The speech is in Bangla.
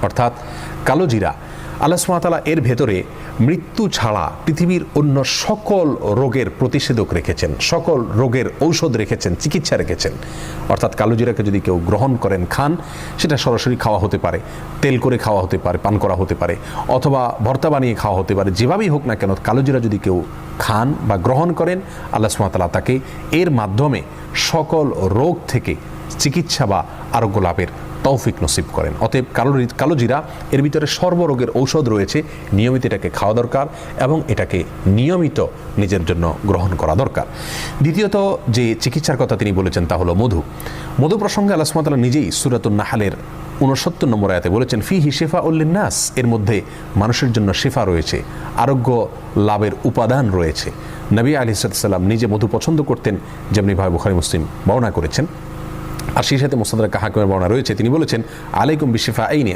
অর্থাৎ কালোজিরা আল্লাহ সুবহানাহু ওয়া তাআলা এর ভেতরে মৃত্যু ছাড়া পৃথিবীর অন্য সকল রোগের প্রতিষেধক রেখেছেন, সকল রোগের ঔষধ রেখেছেন, চিকিৎসা রেখেছেন। অর্থাৎ কালোজিরাকে যদি কেউ গ্রহণ করেন, খান, সেটা সরাসরি খাওয়া হতে পারে, তেল করে খাওয়া হতে পারে, পান করা হতে পারে, অথবা ভর্তা বানিয়ে খাওয়া হতে পারে। যেভাবেই হোক না কেন কালোজিরা যদি কেউ খান বা গ্রহণ করেন, আল্লাহ সুবহানাহু ওয়া তাআলা তাকে এর মাধ্যমে সকল রোগ থেকে চিকিৎসা বা আরোগ্য লাভের তৌফিক নসিব করেন। অতএব কালোজিরা এর ভিতরে সর্বরোগের ঔষধ রয়েছে, নিয়মিত এটাকে খাওয়া দরকার এবং এটাকে নিয়মিত নিজের জন্য গ্রহণ করা দরকার। দ্বিতীয়ত যে চিকিৎসার কথা তিনি বলেছেন তা হলো মধু। মধু প্রসঙ্গে আল্লাহ সুবহানাহু ওয়া তাআলা নিজেই সূরাতুন নাহলের ৬৯ নম্বর আয়াতে বলেছেন, ফিহি শিফাউল লিন্নাস, এর মধ্যে মানুষের জন্য শিফা রয়েছে, আরোগ্য লাভের উপাদান রয়েছে। নবী আলাইহিস সালাম নিজে মধু পছন্দ করতেন, যেমনিভাবে বুখারী মুসলিম বর্ণনা করেছেন। আর সেই সাথে মুসনাদ হাকিমের বর্ণনা রয়েছে, তিনি বলেছেন, আলাইকুম বিশিফা আইনি,